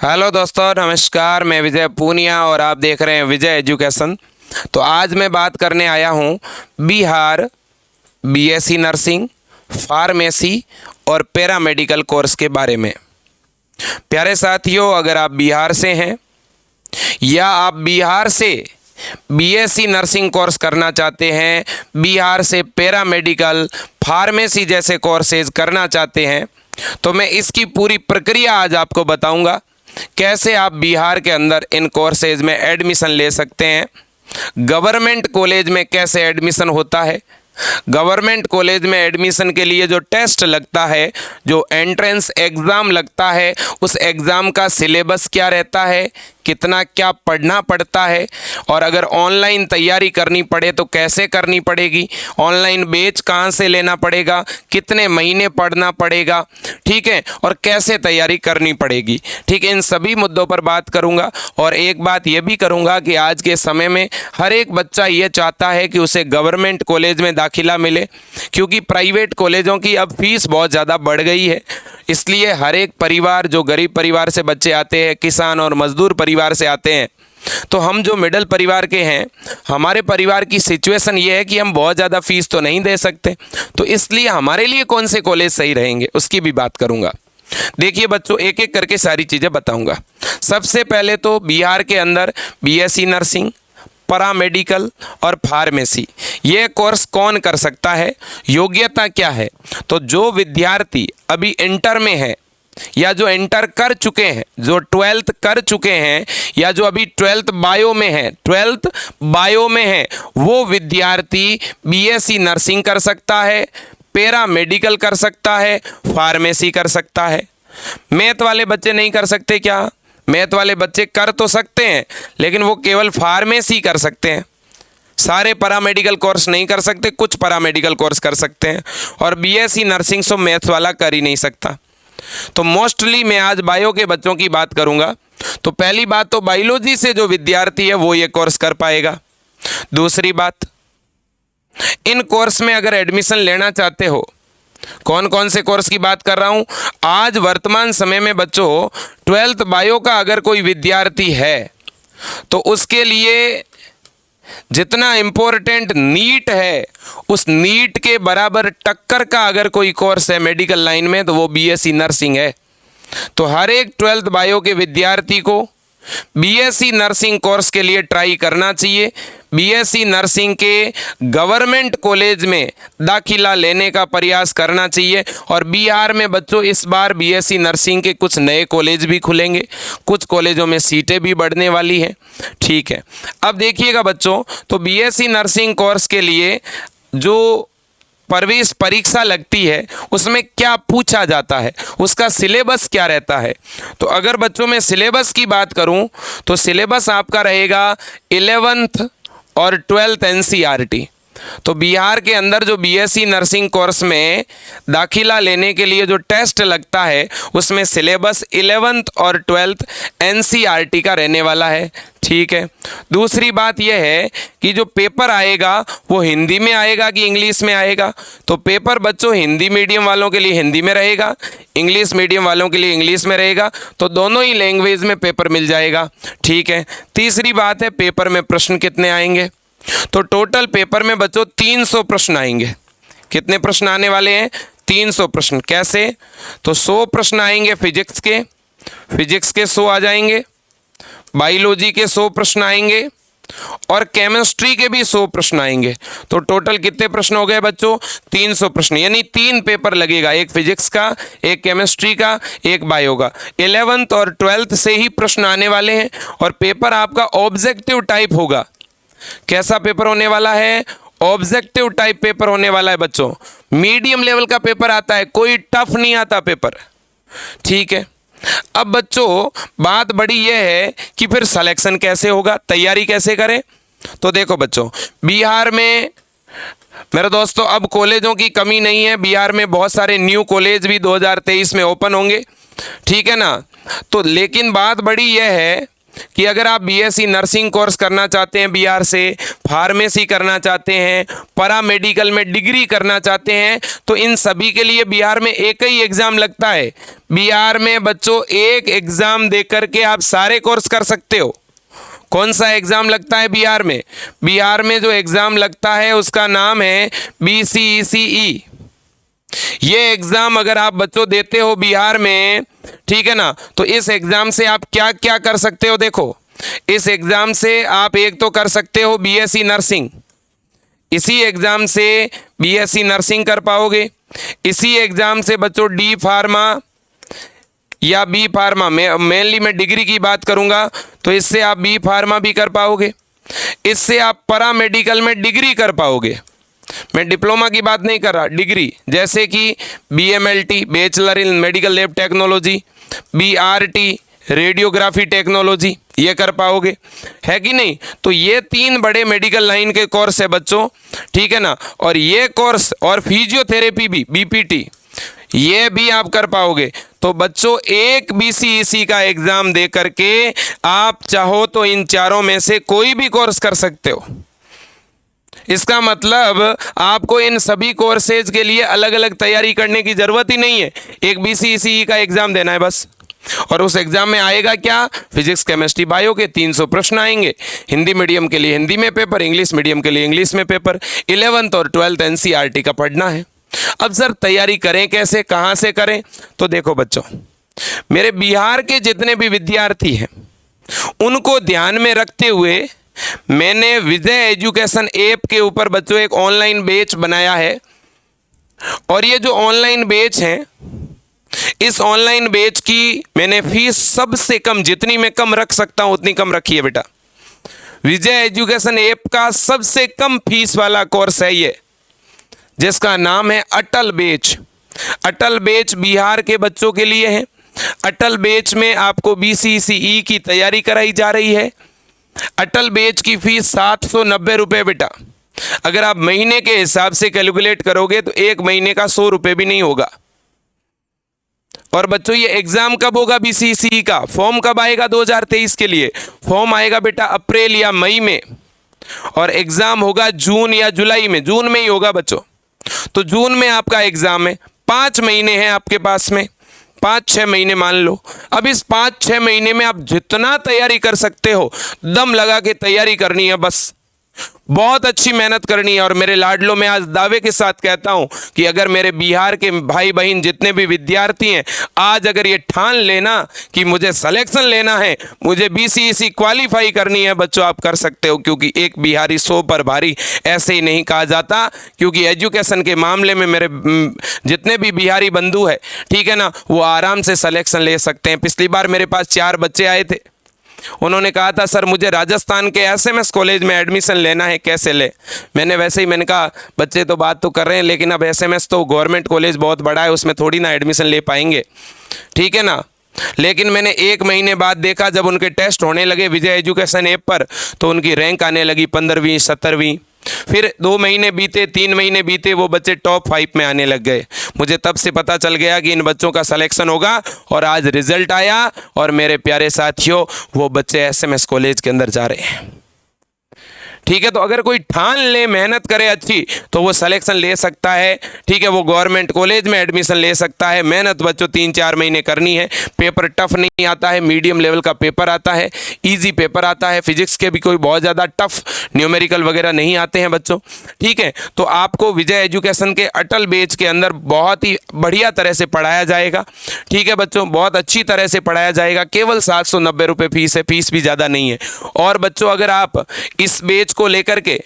Hello दोस्तों, नमस्कार। मैं विजय पूनिया और आप देख रहे हैं विजय एजुकेशन। तो आज मैं बात करने आया हूँ बिहार बीएससी नर्सिंग, फार्मेसी और पैरामेडिकल कोर्स के बारे में। प्यारे साथियों, अगर आप बिहार से हैं या आप बिहार से बीएससी नर्सिंग कोर्स करना चाहते हैं, बिहार से पैरामेडिकल, फार्मेसी जैसे कोर्सेज करना चाहते हैं, तो मैं इसकी पूरी प्रक्रिया आज आपको बताऊंगा। कैसे आप बिहार के अंदर इन कोर्सेज में एडमिशन ले सकते हैं, गवर्नमेंट कॉलेज में कैसे एडमिशन होता है, गवर्नमेंट कॉलेज में एडमिशन के लिए जो टेस्ट लगता है, जो एंट्रेंस एग्ज़ाम लगता है, उस एग्ज़ाम का सिलेबस क्या रहता है, कितना क्या पढ़ना पड़ता है, और अगर ऑनलाइन तैयारी करनी पड़े तो कैसे करनी पड़ेगी, ऑनलाइन बैच कहाँ से लेना पड़ेगा, कितने महीने पढ़ना पड़ेगा, ठीक है, और कैसे तैयारी करनी पड़ेगी। ठीक है, इन सभी मुद्दों पर बात करूंगा। और एक बात यह भी करूंगा कि आज के समय में हर एक बच्चा ये चाहता है कि उसे गवर्नमेंट कॉलेज में दाखिला मिले, क्योंकि प्राइवेट कॉलेजों की अब फीस बहुत ज़्यादा बढ़ गई है। इसलिए हर एक परिवार, जो गरीब परिवार से बच्चे आते हैं, किसान और मजदूर परिवार से आते हैं, तो हम जो मिडिल परिवार के हैं, हमारे परिवार की सिचुएशन ये है कि हम बहुत ज़्यादा फीस तो नहीं दे सकते। तो इसलिए हमारे लिए कौन से कॉलेज सही रहेंगे उसकी भी बात करूंगा। देखिए बच्चों, एक एक करके सारी चीज़ें बताऊंगा। सबसे पहले तो बिहार के अंदर बीएससी नर्सिंग, पैरामेडिकल और फार्मेसी ये कोर्स कौन कर सकता है, योग्यता क्या है। तो जो विद्यार्थी अभी इंटर में है या जो इंटर कर चुके हैं, जो 12th कर चुके हैं, या जो अभी 12th बायो में है, 12th बायो में है, वो विद्यार्थी बीएससी नर्सिंग कर सकता है, पैरामेडिकल कर सकता है, फार्मेसी कर सकता है। मैथ वाले बच्चे नहीं कर सकते क्या? मैथ वाले बच्चे कर तो सकते हैं, लेकिन वो केवल फार्मेसी कर सकते हैं। सारे पैरामेडिकल कोर्स नहीं कर सकते, कुछ पैरामेडिकल कोर्स कर सकते हैं। और बीएससी नर्सिंग सो मैथ वाला कर ही नहीं सकता। तो मोस्टली मैं आज बायो के बच्चों की बात करूंगा। तो पहली बात तो बायोलॉजी से जो विद्यार्थी है वो ये कोर्स कर पाएगा। दूसरी बात, इन कोर्स में अगर एडमिशन लेना चाहते हो, कौन कौन से कोर्स की बात कर रहा हूं, आज वर्तमान समय में बच्चों 12th बायो का अगर कोई विद्यार्थी है तो उसके लिए जितना इम्पोर्टेंट नीट है, उस नीट के बराबर टक्कर का अगर कोई कोर्स है मेडिकल लाइन में, तो वो बीएससी नर्सिंग है। तो हर एक 12th बायो के विद्यार्थी को बीएससी नर्सिंग कोर्स के लिए ट्राई करना चाहिए। बीएससी नर्सिंग के गवर्नमेंट कॉलेज में दाखिला लेने का प्रयास करना चाहिए। और बिहार में बच्चों इस बार बीएससी नर्सिंग के कुछ नए कॉलेज भी खुलेंगे, कुछ कॉलेजों में सीटें भी बढ़ने वाली हैं। ठीक है, अब देखिएगा बच्चों, तो बीएससी नर्सिंग कोर्स के लिए जो प्रवेश परीक्षा लगती है उसमें क्या पूछा जाता है, उसका सिलेबस क्या रहता है। तो अगर बच्चों में सिलेबस की बात करूं तो सिलेबस आपका रहेगा 11th और 12th एनसीईआरटी। तो बिहार के अंदर जो बीएससी नर्सिंग कोर्स में दाखिला लेने के लिए जो टेस्ट लगता है उसमें सिलेबस 11th और 12th एनसीईआरटी का रहने वाला है। ठीक है, दूसरी बात यह है कि जो पेपर आएगा वो हिंदी में आएगा कि इंग्लिश में आएगा। तो पेपर बच्चों हिंदी मीडियम वालों के लिए हिंदी में रहेगा, इंग्लिश मीडियम वालों के लिए इंग्लिश में रहेगा। तो दोनों ही लैंग्वेज में पेपर मिल जाएगा। ठीक है, तीसरी बात है पेपर में प्रश्न कितने आएंगे। तो टोटल पेपर में बच्चों 300 प्रश्न आएंगे। कितने प्रश्न आने वाले हैं? 300 प्रश्न। कैसे? तो 100 प्रश्न आएंगे फिजिक्स के, 100 आ जाएंगे, बायोलॉजी के 100 प्रश्न आएंगे, और केमिस्ट्री के भी 100 प्रश्न आएंगे। तो टोटल कितने प्रश्न हो गए बच्चों? 300 प्रश्न। यानी 3 पेपर लगेगा, एक फिजिक्स का, एक केमिस्ट्री का, एक बायो का। 11th और 12th से ही प्रश्न आने वाले हैं। और पेपर आपका ऑब्जेक्टिव टाइप होगा। कैसा पेपर होने वाला है? ऑब्जेक्टिव टाइप पेपर होने वाला है बच्चों। मीडियम लेवल का पेपर आता है, कोई टफ नहीं आता पेपर। ठीक है, अब बच्चों बात बड़ी यह है कि फिर सिलेक्शन कैसे होगा, तैयारी कैसे करें। तो देखो बच्चों, बिहार में मेरे दोस्तों अब कॉलेजों की कमी नहीं है। बिहार में बहुत सारे न्यू कॉलेज भी 2023 में ओपन होंगे। ठीक है ना। तो लेकिन बात बड़ी यह है कि अगर आप बीएससी नर्सिंग कोर्स करना चाहते हैं बिहार से, फार्मेसी करना चाहते हैं, पैरामेडिकल में डिग्री करना चाहते हैं, तो इन सभी के लिए बिहार में एक ही एग्ज़ाम लगता है। बिहार में बच्चों एक एग्ज़ाम दे करके आप सारे कोर्स कर सकते हो। कौन सा एग्ज़ाम लगता है बिहार में? बिहार में जो एग्ज़ाम लगता है उसका नाम है BCECE। ये एग्ज़ाम अगर आप बच्चों देते हो बिहार में, ठीक है ना, तो इस एग्ज़ाम से आप क्या क्या कर सकते हो? देखो, इस एग्ज़ाम से आप एक तो कर सकते हो बीएससी नर्सिंग, इसी एग्ज़ाम से बीएससी नर्सिंग कर पाओगे। इसी एग्ज़ाम से बच्चों डी फार्मा या बी फार्मा, मेनली मैं डिग्री की बात करूँगा, तो इससे आप बी फार्मा भी कर पाओगे। इससे आप पैरामेडिकल में डिग्री कर पाओगे। मैं डिप्लोमा की बात नहीं कर रहा, डिग्री, जैसे कि BMLT bachelor in medical lab technology, BRT radiography technology, ये कर पाओगे, है कि नहीं? तो ये 3 बड़े मेडिकल लाइन के कोर्स है बच्चों, ठीक है ना। और ये कोर्स और फिजियोथेरेपी भी, BPT, ये भी आप कर पाओगे। तो बच्चों एक BCEC का एग्ज़ाम दे करके आप चाहो तो इन चारों में से कोई भी कोर्स कर सकते हो। इसका मतलब आपको इन सभी कोर्सेज के लिए अलग अलग तैयारी करने की ज़रूरत ही नहीं है। एक BCECE का एग्ज़ाम देना है बस, और उस एग्ज़ाम में आएगा क्या? फिजिक्स, केमिस्ट्री, बायो के 300 प्रश्न आएंगे। हिंदी मीडियम के लिए हिंदी में पेपर, इंग्लिश मीडियम के लिए इंग्लिश में पेपर। 11th और 12th NCERT का पढ़ना है। अब सर तैयारी करें कैसे, कहाँ से करें? तो देखो बच्चों, मेरे बिहार के जितने भी विद्यार्थी हैं उनको ध्यान में रखते हुए मैंने विजय एजुकेशन ऐप के ऊपर बच्चों एक ऑनलाइन बैच बनाया है। और ये जो ऑनलाइन बैच है, इस ऑनलाइन बैच की मैंने फीस सबसे कम, जितनी मैं कम रख सकता हूं उतनी कम रखी है बेटा। विजय एजुकेशन ऐप का सबसे कम फीस वाला कोर्स है ये, जिसका नाम है अटल बैच। अटल बैच बिहार के बच्चों के लिए है। अटल बैच में आपको BCECE की तैयारी कराई जा रही है। अटल बैच की फीस 790 रुपये बेटा। अगर आप महीने के हिसाब से कैलकुलेट करोगे तो एक महीने का 100 रुपये भी नहीं होगा। और बच्चों ये एग्जाम कब होगा BCECE का? फॉर्म कब आएगा 2023 के लिए? फॉर्म आएगा बेटा अप्रैल या मई में, और एग्जाम होगा जून या जुलाई में। जून में ही होगा बच्चों। तो जून में आपका एग्जाम है। 5 महीने हैं आपके पास में, 5-6 महीने मान लो। अब इस 5-6 महीने में आप जितना तैयारी कर सकते हो, दम लगा के तैयारी करनी है बस। बहुत अच्छी मेहनत करनी है। और मेरे लाडलों में आज दावे के साथ कहता हूं कि अगर मेरे बिहार के भाई बहन जितने भी विद्यार्थी हैं, आज अगर ये ठान लेना कि मुझे सिलेक्शन लेना है, मुझे BCECE क्वालिफाई करनी है, बच्चों आप कर सकते हो। क्योंकि एक बिहारी 100 पर भारी ऐसे ही नहीं कहा जाता। क्योंकि एजुकेशन के मामले में मेरे जितने भी बिहारी बंधु है, ठीक है ना, वो आराम से सिलेक्शन ले सकते हैं। पिछली बार मेरे पास 4 बच्चे आए थे, उन्होंने कहा था सर मुझे राजस्थान के SMS कॉलेज में एडमिशन लेना है, कैसे ले? मैंने कहा बच्चे तो बात तो कर रहे हैं, लेकिन अब SMS तो गवर्नमेंट कॉलेज बहुत बड़ा है, उसमें थोड़ी ना एडमिशन ले पाएंगे, ठीक है ना। लेकिन मैंने 1 महीने बाद देखा, जब उनके टेस्ट होने लगे विजय एजुकेशन ऐप पर, तो उनकी रैंक आने लगी 15वीं 17वीं। फिर 2 महीने बीते, 3 महीने बीते, वो बच्चे टॉप 5 में आने लग गए। मुझे तब से पता चल गया कि इन बच्चों का सिलेक्शन होगा। और आज रिजल्ट आया, और मेरे प्यारे साथियों वो बच्चे SMS कॉलेज के अंदर जा रहे हैं, ठीक है। तो अगर कोई ठान ले, मेहनत करे अच्छी, तो वो सिलेक्शन ले सकता है, ठीक है। वो गवर्नमेंट कॉलेज में एडमिशन ले सकता है। मेहनत बच्चों 3-4 महीने करनी है। पेपर टफ नहीं आता है, मीडियम लेवल का पेपर आता है, इजी पेपर आता है। फिजिक्स के भी कोई बहुत ज़्यादा टफ न्यूमेरिकल वगैरह नहीं आते हैं बच्चों, ठीक है। तो आपको विजय एजुकेशन के अटल बैच के अंदर बहुत ही बढ़िया तरह से पढ़ाया जाएगा, ठीक है बच्चों, बहुत अच्छी तरह से पढ़ाया जाएगा। केवल 790 रुपये फीस है, फीस भी ज़्यादा नहीं है। और बच्चों अगर आप इस बैच को लेकर के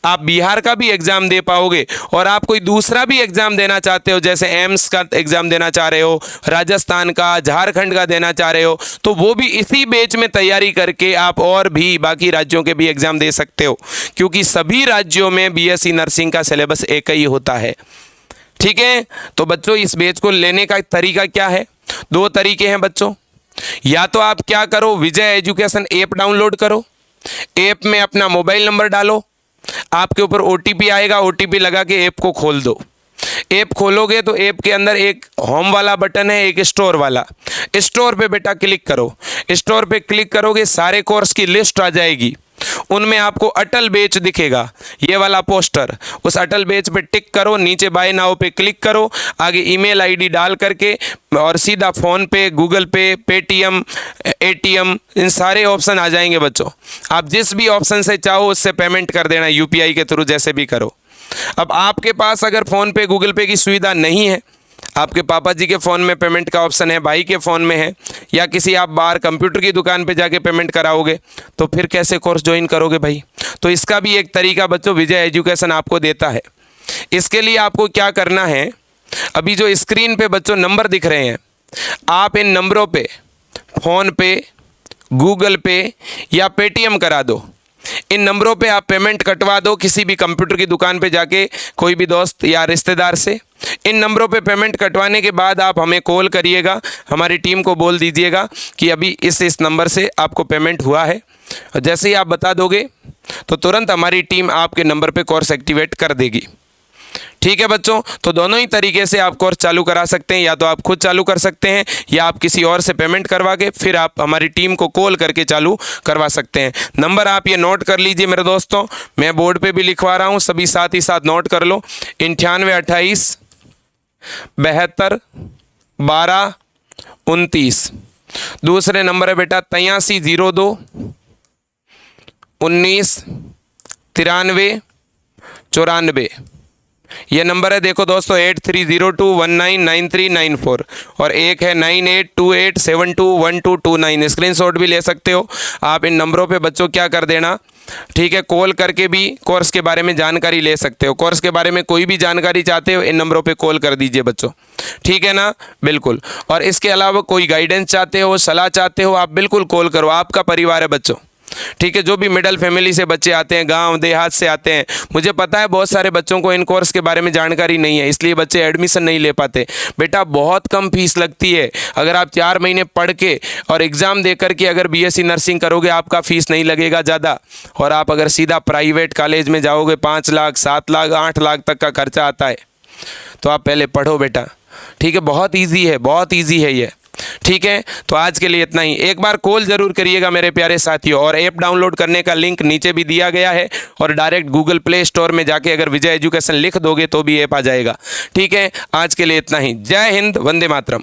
आप बिहार का भी एग्जाम दे पाओगे, और आप कोई दूसरा भी एग्जाम देना चाहते हो, जैसे एम्स का एग्जाम देना चाह रहे हो, राजस्थान का, झारखंड का देना चाह रहे हो, तो वो भी इसी बैच में तैयारी करके आप और भी बाकी राज्यों के भी एग्जाम दे सकते हो। क्योंकि सभी राज्यों में BSc नर्सिंग का सिलेबस एक ही होता है, ठीक है। तो बच्चों इस बैच को लेने का तरीका क्या है? 2 तरीके हैं बच्चों। या तो आप क्या करो, विजय एजुकेशन ऐप डाउनलोड करो, ऐप में अपना मोबाइल नंबर डालो, आपके ऊपर OTP आएगा, OTP लगा के ऐप को खोल दो। ऐप खोलोगे तो ऐप के अंदर एक होम वाला बटन है, एक स्टोर वाला। स्टोर पे बेटा क्लिक करो। स्टोर पे क्लिक करोगे सारे कोर्स की लिस्ट आ जाएगी। उनमें आपको अटल बैच दिखेगा, ये वाला पोस्टर। उस अटल बैच पे टिक करो, नीचे बाय नाउ पे क्लिक करो, आगे ईमेल आईडी डाल करके और सीधा फ़ोन पे, गूगल पे, पेटीएम, एटीएम, इन सारे ऑप्शन आ जाएंगे बच्चों। आप जिस भी ऑप्शन से चाहो उससे पेमेंट कर देना, यूपीआई के थ्रू जैसे भी करो। अब आपके पास अगर फ़ोन पे, गूगल पे की सुविधा नहीं है, आपके पापा जी के फ़ोन में पेमेंट का ऑप्शन है, भाई के फ़ोन में है, या किसी आप बाहर कंप्यूटर की दुकान पे जाके पेमेंट कराओगे, तो फिर कैसे कोर्स ज्वाइन करोगे भाई? तो इसका भी एक तरीका बच्चों विजय एजुकेशन आपको देता है। इसके लिए आपको क्या करना है, अभी जो स्क्रीन पे बच्चों नंबर दिख रहे हैं, आप इन नंबरों पे फ़ोन पे, गूगल पे या पेटीएम करा दो। इन नंबरों पे आप पेमेंट कटवा दो किसी भी कंप्यूटर की दुकान पे जाके, कोई भी दोस्त या रिश्तेदार से। इन नंबरों पे पेमेंट कटवाने के बाद आप हमें कॉल करिएगा, हमारी टीम को बोल दीजिएगा कि अभी इस नंबर से आपको पेमेंट हुआ है। और जैसे ही आप बता दोगे तो तुरंत हमारी टीम आपके नंबर पे कोर्स एक्टिवेट कर देगी। ठीक है बच्चों, तो दोनों ही तरीके से आप कोर्स चालू करा सकते हैं, या तो आप खुद चालू कर सकते हैं या आप किसी और से पेमेंट करवा के फिर आप हमारी टीम को कॉल करके चालू करवा सकते हैं। नंबर आप ये नोट कर लीजिए मेरे दोस्तों, मैं बोर्ड पे भी लिखवा रहा हूँ, सभी साथ ही साथ नोट कर लो। 98 28 72 12 29। दूसरे नंबर है बेटा 83 02 19 93 94। ये नंबर है देखो दोस्तों 8302199394, और एक है 9828721229। स्क्रीनशॉट भी ले सकते हो आप। इन नंबरों पे बच्चों क्या कर देना, ठीक है, कॉल करके भी कोर्स के बारे में जानकारी ले सकते हो। कोर्स के बारे में कोई भी जानकारी चाहते हो, इन नंबरों पे कॉल कर दीजिए बच्चों, ठीक है ना? बिल्कुल। और इसके अलावा कोई गाइडेंस चाहते हो, सलाह चाहते हो, आप बिल्कुल कॉल करो, आपका परिवार है बच्चों, ठीक है। जो भी मिडिल फैमिली से बच्चे आते हैं, गांव देहात से आते हैं, मुझे पता है बहुत सारे बच्चों को इन कोर्स के बारे में जानकारी नहीं है, इसलिए बच्चे एडमिशन नहीं ले पाते। बेटा बहुत कम फीस लगती है, अगर आप 4 महीने पढ़ के और एग्ज़ाम दे करके अगर बीएससी नर्सिंग करोगे, आपका फ़ीस नहीं लगेगा ज़्यादा। और आप अगर सीधा प्राइवेट कॉलेज में जाओगे 5 लाख 7 लाख 8 लाख तक का खर्चा आता है। तो आप पहले पढ़ो बेटा, ठीक है, बहुत ईजी है, बहुत ईजी है ये, ठीक है। तो आज के लिए इतना ही। एक बार कॉल जरूर करिएगा मेरे प्यारे साथियों, और ऐप डाउनलोड करने का लिंक नीचे भी दिया गया है, और डायरेक्ट गूगल प्ले स्टोर में जाके अगर विजय एजुकेशन लिख दोगे तो भी ऐप आ जाएगा, ठीक है। आज के लिए इतना ही। जय हिंद, वंदे मातरम।